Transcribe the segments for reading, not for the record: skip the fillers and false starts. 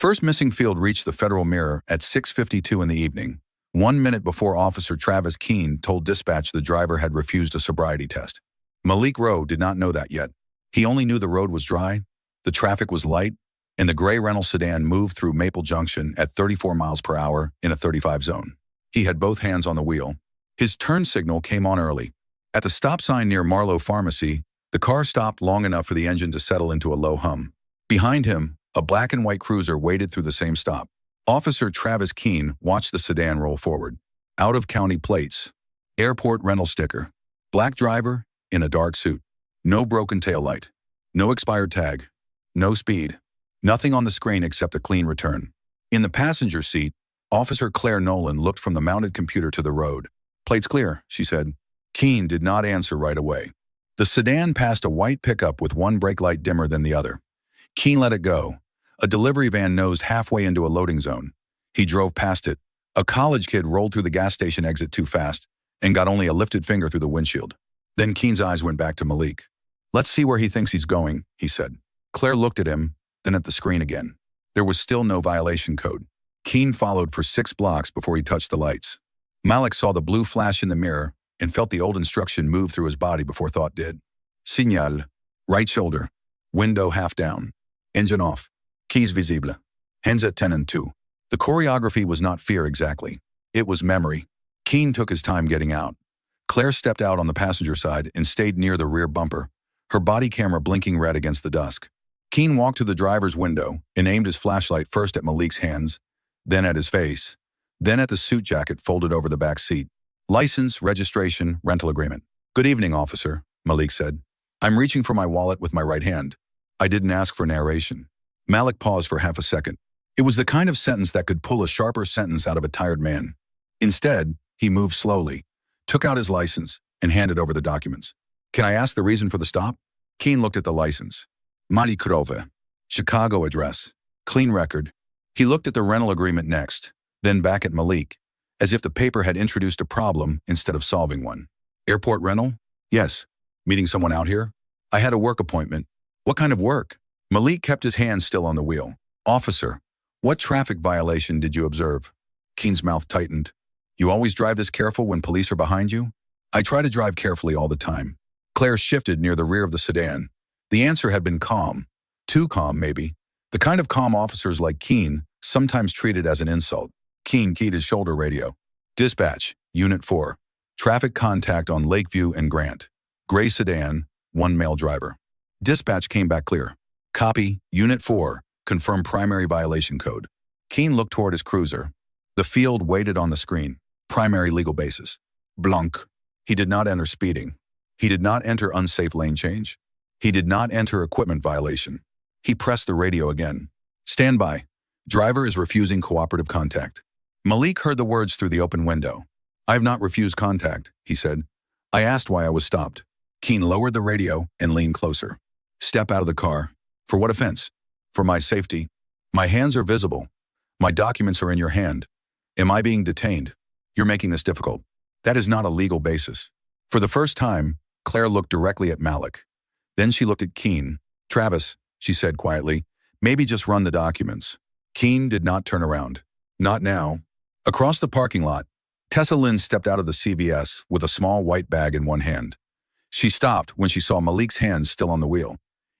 first missing field reached the Federal Mirror at 6:52 in the evening, 1 minute before Officer Travis Keene told dispatch the driver had refused a sobriety test. Malik Rowe did not know that yet. He only knew the road was dry, the traffic was light, and the gray Renault sedan moved through Maple Junction at 34 miles per hour in a 35 zone. He had both hands on the wheel. His turn signal came on early. At the stop sign near Marlowe Pharmacy, the car stopped long enough for the engine to settle into a low hum. Behind him, a black and white cruiser waited through the same stop. Officer Travis Keene watched the sedan roll forward. Out-of-county plates. Airport rental sticker. Black driver in a dark suit. No broken taillight. No expired tag. No speed. Nothing on the screen except a clean return. In the passenger seat, Officer Claire Nolan looked from the mounted computer to the road. "Plates clear," she said. Keene did not answer right away. The sedan passed a white pickup with one brake light dimmer than the other. Keene let it go. A delivery van nosed halfway into a loading zone. He drove past it. A college kid rolled through the gas station exit too fast and got only a lifted finger through the windshield. Then Keene's eyes went back to Malik. "Let's see where he thinks he's going," he said. Claire looked at him, then at the screen again. There was still no violation code. Keene followed for 6 blocks before he touched the lights. Malik saw the blue flash in the mirror and felt the old instruction move through his body before thought did. Signal. Right shoulder. Window half down. Engine off. Keys visible. Hands at 10 and 2. The choreography was not fear exactly. It was memory. Keene took his time getting out. Claire stepped out on the passenger side and stayed near the rear bumper, her body camera blinking red against the dusk. Keene walked to the driver's window and aimed his flashlight first at Malik's hands, then at his face, then at the suit jacket folded over the back seat. "License, registration, rental agreement." "Good evening, officer," Malik said. "I'm reaching for my wallet with my right hand. I didn't ask for narration." Malik paused for half a second. It was the kind of sentence that could pull a sharper sentence out of a tired man. Instead, he moved slowly, took out his license, and handed over the documents. "Can I ask the reason for the stop?" Keene looked at the license. Mati Kurova. Chicago address. Clean record. He looked at the rental agreement next, then back at Malik, as if the paper had introduced a problem instead of solving one. "Airport rental?" "Yes." "Meeting someone out here?" "I had a work appointment." "What kind of work?" Malik kept his hands still on the wheel. "Officer, what traffic violation did you observe?" Keene's mouth tightened. "You always drive this careful when police are behind you?" "I try to drive carefully all the time." Claire shifted near the rear of the sedan. The answer had been calm. Too calm, maybe. The kind of calm officers like Keene sometimes treated as an insult. Keene keyed his shoulder radio. "Dispatch, Unit 4. Traffic contact on Lakeview and Grant. Gray sedan, 1 male driver." Dispatch came back clear. "Copy, Unit 4. Confirm primary violation code." Keene looked toward his cruiser. The field waited on the screen. Primary legal basis. Blanc. He did not enter speeding. He did not enter unsafe lane change. He did not enter equipment violation. He pressed the radio again. "Stand by. Driver is refusing cooperative contact." Malik heard the words through the open window. "I have not refused contact," he said. "I asked why I was stopped." Keene lowered the radio and leaned closer. "Step out of the car." "For what offense?" "For my safety. My hands are visible. My documents are in your hand. Am I being detained?" "You're making this difficult." "That is not a legal basis." For the first time, Claire looked directly at Malik. Then she looked at Keene. "Travis," she said quietly, "maybe just run the documents." Keene did not turn around. "Not now." Across the parking lot, Tessa Lynn stepped out of the CVS with a small white bag in one hand. She stopped when she saw Malik's hands still on the wheel,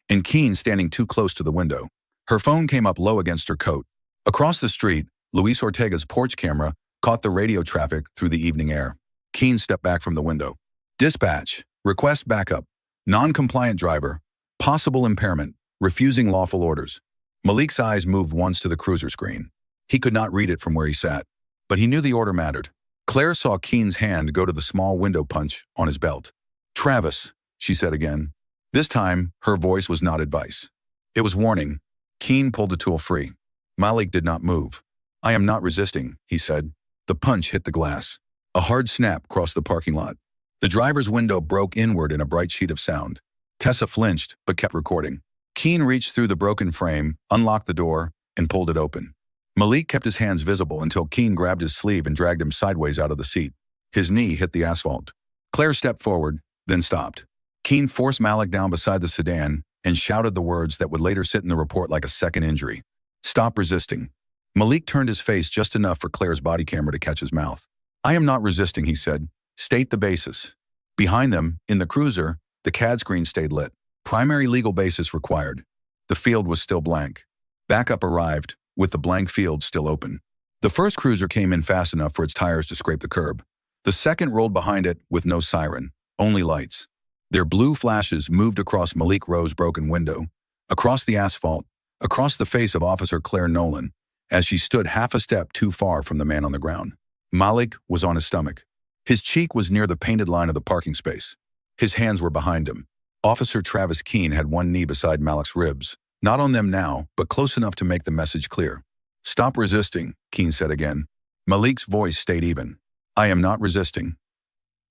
and Keene standing too close to the window. Her phone came up low against her coat. Across the street, Luis Ortega's porch camera caught the radio traffic through the evening air. Keene stepped back from the window. "Dispatch, request backup. Non-compliant driver. Possible impairment. Refusing lawful orders." Malik's eyes moved once to the cruiser screen. He could not read it from where he sat, but he knew the order mattered. Claire saw Keene's hand go to the small window punch on his belt. "Travis," she said again. This time, her voice was not advice. It was warning. Keene pulled the tool free. Malik did not move. "I am not resisting," he said. The punch hit the glass. A hard snap crossed the parking lot. The driver's window broke inward in a bright sheet of sound. Tessa flinched, but kept recording. Keene reached through the broken frame, unlocked the door, and pulled it open. Malik kept his hands visible until Keene grabbed his sleeve and dragged him sideways out of the seat. His knee hit the asphalt. Claire stepped forward, then stopped. Keene forced Malik down beside the sedan and shouted the words that would later sit in the report like a second injury. Stop resisting. Malik turned his face just enough for Claire's body camera to catch his mouth. I am not resisting, he said. State the basis. Behind them, in the cruiser, the CAD screen stayed lit. Primary legal basis required. The field was still blank. Backup arrived, with the blank field still open. The first cruiser came in fast enough for its tires to scrape the curb. The second rolled behind it with no siren, only lights. Their blue flashes moved across Malik Rowe's broken window, across the asphalt, across the face of Officer Claire Nolan, as she stood half a step too far from the man on the ground. Malik was on his stomach. His cheek was near the painted line of the parking space. His hands were behind him. Officer Travis Keene had one knee beside Malik's ribs, not on them now, but close enough to make the message clear. Stop resisting, Keene said again. Malik's voice stayed even. I am not resisting.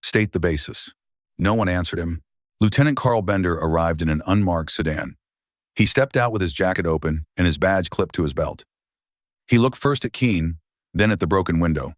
State the basis. No one answered him. Lieutenant Carl Bender arrived in an unmarked sedan. He stepped out with his jacket open and his badge clipped to his belt. He looked first at Keene, then at the broken window,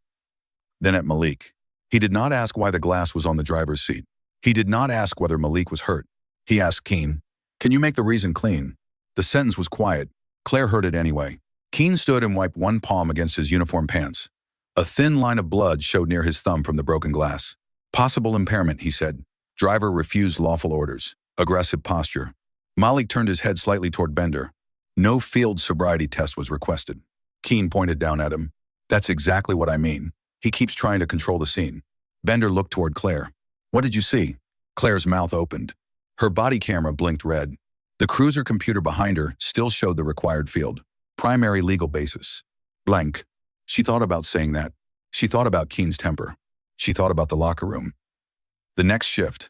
then at Malik. He did not ask why the glass was on the driver's seat. He did not ask whether Malik was hurt. He asked Keene, can you make the reason clean? The sentence was quiet. Claire heard it anyway. Keene stood and wiped one palm against his uniform pants. A thin line of blood showed near his thumb from the broken glass. Possible impairment, he said. Driver refused lawful orders. Aggressive posture. Malik turned his head slightly toward Bender. No field sobriety test was requested. Keene pointed down at him. That's exactly what I mean. He keeps trying to control the scene. Bender looked toward Claire. What did you see? Claire's mouth opened. Her body camera blinked red. The cruiser computer behind her still showed the required field. Primary legal basis. Blank. She thought about saying that. She thought about Keene's temper. She thought about the locker room. The next shift.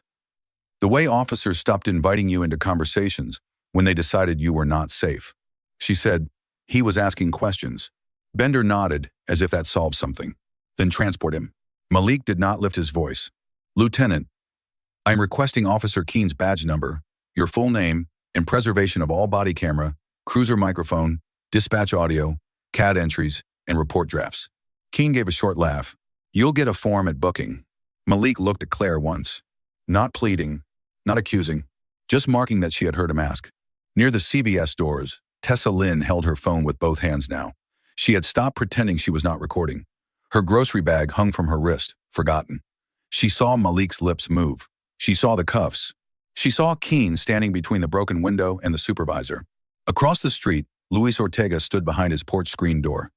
The way officers stopped inviting you into conversations when they decided you were not safe. She said, he was asking questions. Bender nodded as if that solved something. Then transport him. Malik did not lift his voice. Lieutenant, I'm requesting Officer Keene's badge number, your full name, and preservation of all body camera, cruiser microphone, dispatch audio, CAD entries, and report drafts. Keene gave a short laugh. You'll get a form at booking. Malik looked at Claire once. Not pleading, not accusing, just marking that she had heard him ask. Near the CVS doors, Tessa Lynn held her phone with both hands now. She had stopped pretending she was not recording. Her grocery bag hung from her wrist, forgotten. She saw Malik's lips move. She saw the cuffs. She saw Keene standing between the broken window and the supervisor. Across the street, Luis Ortega stood behind his porch screen door.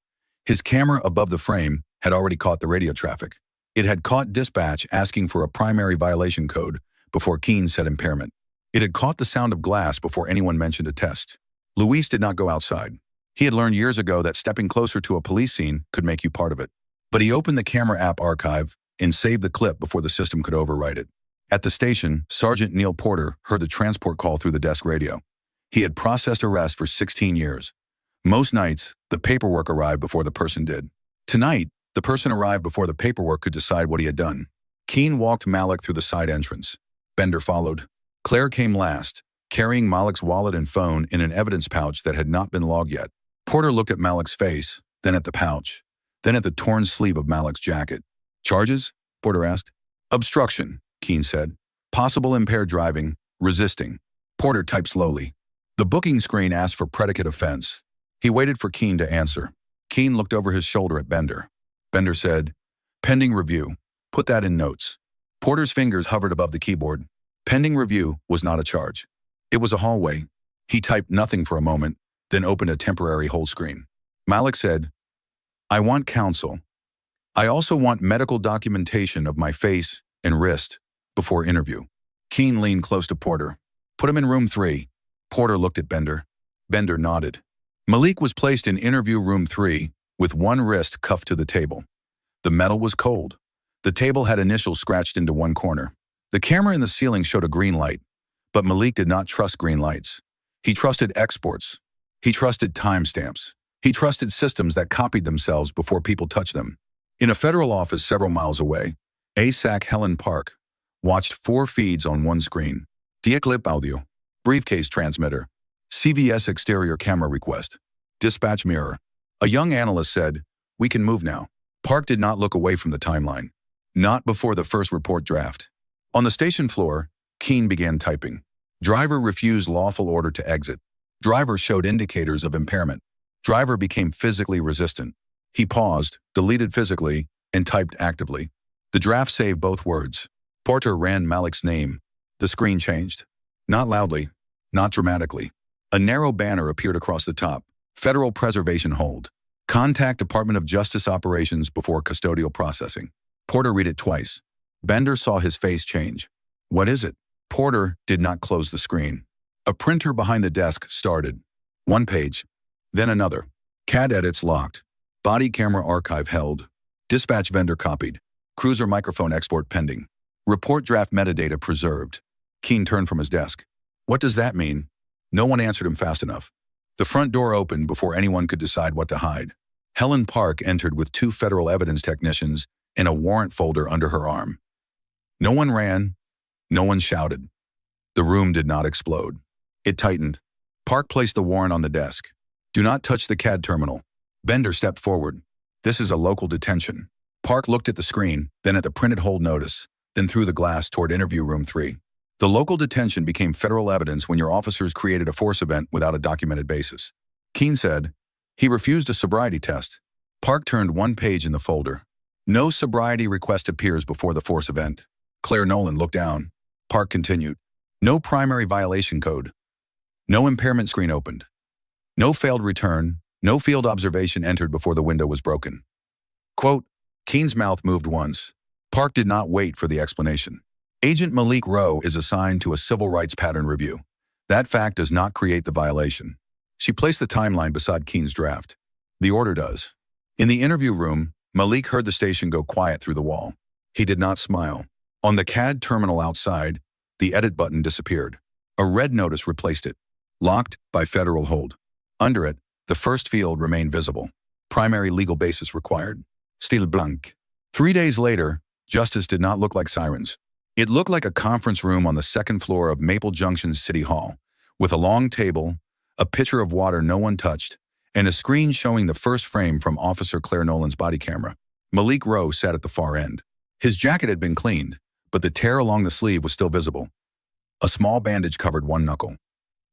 His camera above the frame had already caught the radio traffic. It had caught dispatch asking for a primary violation code before Keene said impairment. It had caught the sound of glass before anyone mentioned a test. Luis did not go outside. He had learned years ago that stepping closer to a police scene could make you part of it. But he opened the camera app archive and saved the clip before the system could overwrite it. At the station, Sergeant Neil Porter heard the transport call through the desk radio. He had processed arrests for 16 years. Most nights, the paperwork arrived before the person did. Tonight, the person arrived before the paperwork could decide what he had done. Keene walked Malik through the side entrance. Bender followed. Claire came last, carrying Malik's wallet and phone in an evidence pouch that had not been logged yet. Porter looked at Malik's face, then at the pouch, then at the torn sleeve of Malik's jacket. Charges? Porter asked. Obstruction, Keene said. Possible impaired driving, resisting. Porter typed slowly. The booking screen asked for predicate offense. He waited for Keene to answer. Keene looked over his shoulder at Bender. Bender said, pending review. Put that in notes. Porter's fingers hovered above the keyboard. Pending review was not a charge. It was a hallway. He typed nothing for a moment, then opened a temporary hold screen. Malik said, I want counsel. I also want medical documentation of my face and wrist before interview. Keene leaned close to Porter. Put him in room 3. Porter looked at Bender. Bender nodded. Malik was placed in interview room 3 with one wrist cuffed to the table. The metal was cold. The table had initials scratched into one corner. The camera in the ceiling showed a green light, but Malik did not trust green lights. He trusted exports. He trusted timestamps. He trusted systems that copied themselves before people touched them. In a federal office several miles away, ASAC Helen Park watched 4 feeds on one screen. Clip audio, briefcase transmitter, CVS exterior camera request, dispatch mirror. A young analyst said, we can move now. Park did not look away from the timeline. Not before the first report draft. On the station floor, Keene began typing. Driver refused lawful order to exit. Driver showed indicators of impairment. Driver became physically resistant. He paused, deleted physically, and typed actively. The draft saved both words. Porter ran Malik's name. The screen changed. Not loudly, not dramatically. A narrow banner appeared across the top. Federal Preservation Hold. Contact Department of Justice Operations before custodial processing. Porter read it twice. Bender saw his face change. What is it? Porter did not close the screen. A printer behind the desk started. One page, then another. CAD edits locked. Body camera archive held. Dispatch vendor copied. Cruiser microphone export pending. Report draft metadata preserved. Keene turned from his desk. What does that mean? No one answered him fast enough. The front door opened before anyone could decide what to hide. Helen Park entered with 2 federal evidence technicians and a warrant folder under her arm. No one ran. No one shouted. The room did not explode. It tightened. Park placed the warrant on the desk. Do not touch the CAD terminal. Bender stepped forward. This is a local detention. Park looked at the screen, then at the printed hold notice, then through the glass toward interview room 3. The local detention became federal evidence when your officers created a force event without a documented basis. Keene said, he refused a sobriety test. Park turned one page in the folder. No sobriety request appears before the force event. Claire Nolan looked down. Park continued. No primary violation code. No impairment screen opened. No failed return. No field observation entered before the window was broken. Quote, Keene's mouth moved once. Park did not wait for the explanation. Agent Malik Rowe is assigned to a civil rights pattern review. That fact does not create the violation. She placed the timeline beside Keene's draft. The order does. In the interview room, Malik heard the station go quiet through the wall. He did not smile. On the CAD terminal outside, the edit button disappeared. A red notice replaced it. Locked by federal hold. Under it, the first field remained visible. Primary legal basis required. Stile blanc. 3 days later, justice did not look like sirens. It looked like a conference room on the second floor of Maple Junction City Hall, with a long table, a pitcher of water no one touched, and a screen showing the first frame from Officer Claire Nolan's body camera. Malik Rowe sat at the far end. His jacket had been cleaned, but the tear along the sleeve was still visible. A small bandage covered one knuckle.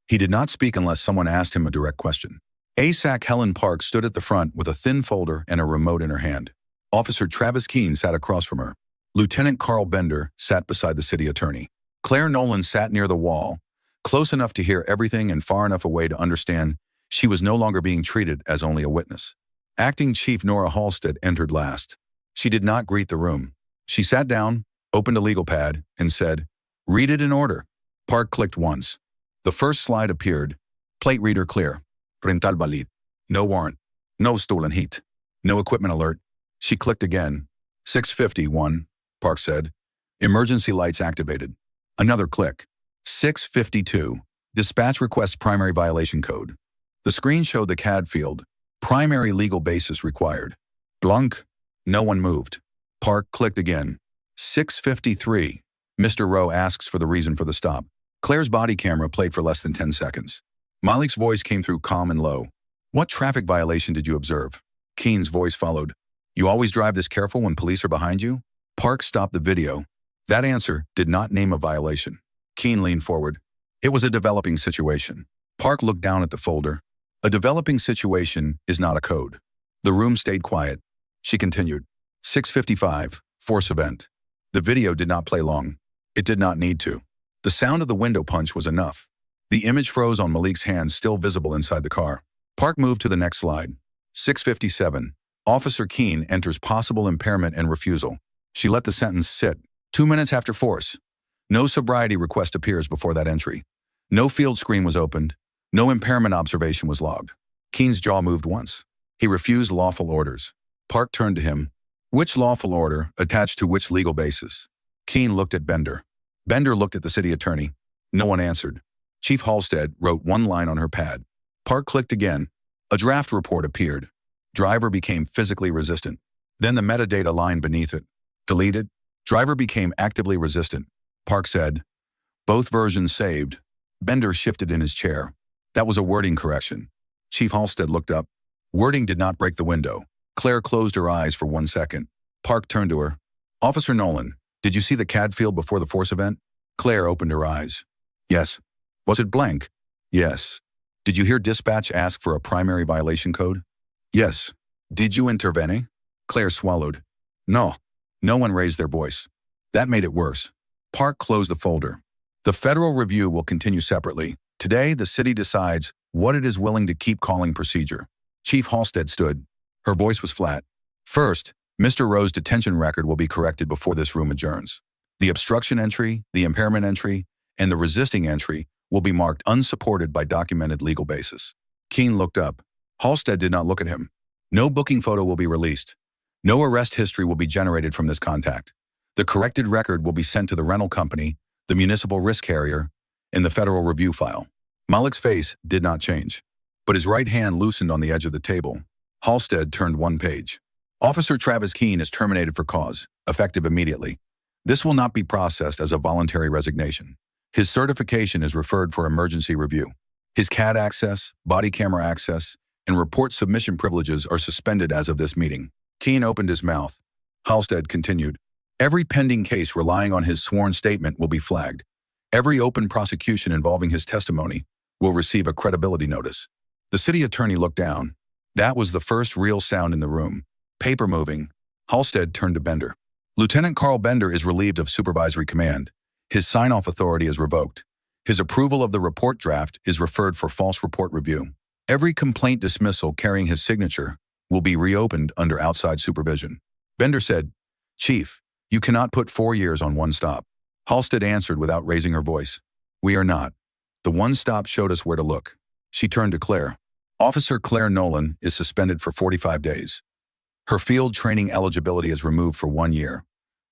He did not speak unless someone asked him a direct question. ASAC Helen Park stood at the front with a thin folder and a remote in her hand. Officer Travis Keene sat across from her. Lieutenant Carl Bender sat beside the city attorney. Claire Nolan sat near the wall, close enough to hear everything and far enough away to understand she was no longer being treated as only a witness. Acting Chief Nora Halstead entered last. She did not greet the room. She sat down, opened a legal pad, and said, "Read it in order." Park clicked once. The first slide appeared. Plate reader clear. Rental valid. No warrant. No stolen heat. No equipment alert. She clicked again. 651, Park said. Emergency lights activated. Another click. 652. Dispatch requests primary violation code. The screen showed the CAD field. Primary legal basis required. Blanc. No one moved. Park clicked again. 653. Mr. Rowe asks for the reason for the stop. Claire's body camera played for less than 10 seconds. Malik's voice came through calm and low. What traffic violation did you observe? Keene's voice followed. You always drive this careful when police are behind you? Park stopped the video. That answer did not name a violation. Keene leaned forward. It was a developing situation. Park looked down at the folder. A developing situation is not a code. The room stayed quiet. She continued. 655, force event. The video did not play long. It did not need to. The sound of the window punch was enough. The image froze on Malik's hands still visible inside the car. Park moved to the next slide. 657. Officer Keene enters possible impairment and refusal. She let the sentence sit. 2 minutes after force. No sobriety request appears before that entry. No field screen was opened. No impairment observation was logged. Keene's jaw moved once. He refused lawful orders. Park turned to him. Which lawful order attached to which legal basis? Keene looked at Bender. Bender looked at the city attorney. No one answered. Chief Halstead wrote one line on her pad. Park clicked again. A draft report appeared. Driver became physically resistant. Then the metadata line beneath it. Deleted. Driver became actively resistant. Park said, both versions saved. Bender shifted in his chair. That was a wording correction. Chief Halstead looked up. Wording did not break the window. Claire closed her eyes for 1 second. Park turned to her. Officer Nolan, did you see the CAD field before the force event? Claire opened her eyes. Yes. Was it blank? Yes. Did you hear dispatch ask for a primary violation code? Yes. Did you intervene? Claire swallowed. No. No one raised their voice. That made it worse. Park closed the folder. The federal review will continue separately. Today, the city decides what it is willing to keep calling procedure. Chief Halstead stood. Her voice was flat. First, Mr. Rowe's detention record will be corrected before this room adjourns. The obstruction entry, the impairment entry, and the resisting entry will be marked unsupported by documented legal basis. Keene looked up. Halstead did not look at him. No booking photo will be released. No arrest history will be generated from this contact. The corrected record will be sent to the rental company, the municipal risk carrier, and the federal review file. Malik's face did not change, but his right hand loosened on the edge of the table. Halstead turned one page. Officer Travis Keene is terminated for cause, effective immediately. This will not be processed as a voluntary resignation. His certification is referred for emergency review. His CAD access, body camera access, and report submission privileges are suspended as of this meeting. Keene opened his mouth. Halstead continued. Every pending case relying on his sworn statement will be flagged. Every open prosecution involving his testimony will receive a credibility notice. The city attorney looked down. That was the first real sound in the room. Paper moving. Halstead turned to Bender. Lieutenant Carl Bender is relieved of supervisory command. His sign-off authority is revoked. His approval of the report draft is referred for false report review. Every complaint dismissal carrying his signature will be reopened under outside supervision. Bender said, Chief, you cannot put 4 years on one stop. Halstead answered without raising her voice. We are not. The one stop showed us where to look. She turned to Claire. Officer Claire Nolan is suspended for 45 days. Her field training eligibility is removed for 1 year.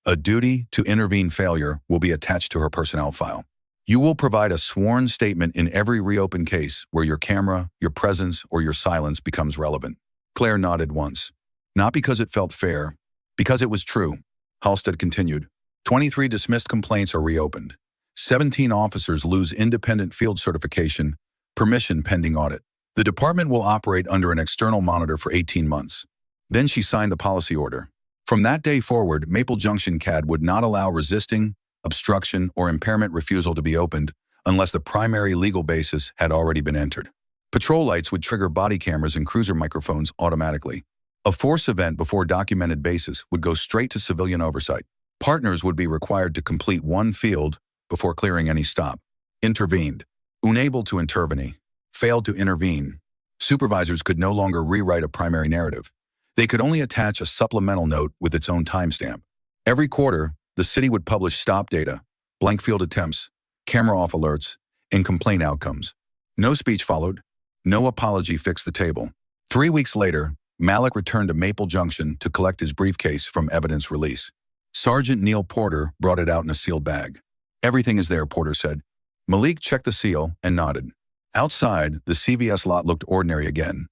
A duty to intervene failure will be attached to her personnel file. You will provide a sworn statement in every reopened case where your camera, your presence, or your silence becomes relevant. Claire nodded once. Not because it felt fair, because it was true. Halstead continued. 23 dismissed complaints are reopened. 17 officers lose independent field certification, permission pending audit. The department will operate under an external monitor for 18 months. Then she signed the policy order. From that day forward, Maple Junction CAD would not allow resisting, obstruction, or impairment refusal to be opened unless the primary legal basis had already been entered. Patrol lights would trigger body cameras and cruiser microphones automatically. A force event before documented basis would go straight to civilian oversight. Partners would be required to complete one field before clearing any stop. Intervened. Unable to intervene. Failed to intervene. Supervisors could no longer rewrite a primary narrative. They could only attach a supplemental note with its own timestamp. Every quarter, the city would publish stop data, blank field attempts, camera off alerts, and complaint outcomes. No speech followed. No apology fixed the table. 3 weeks later, Malik returned to Maple Junction to collect his briefcase from evidence release. Sergeant Neil Porter brought it out in a sealed bag. Everything is there, Porter said. Malik checked the seal and nodded. Outside, the CVS lot looked ordinary again.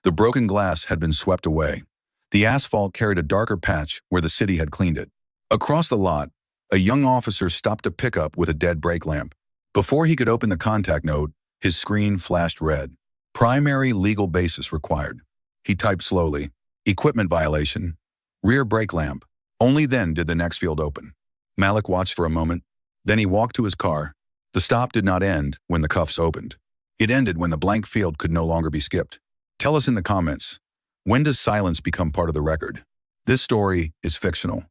The broken glass had been swept away. The asphalt carried a darker patch where the city had cleaned it. Across the lot, a young officer stopped a pickup with a dead brake lamp. Before he could open the contact note, his screen flashed red. Primary legal basis required. He typed slowly. Equipment violation. Rear brake lamp. Only then did the next field open. Malik watched for a moment. Then he walked to his car. The stop did not end when the cuffs opened. It ended when the blank field could no longer be skipped. Tell us in the comments, when does silence become part of the record? This story is fictional.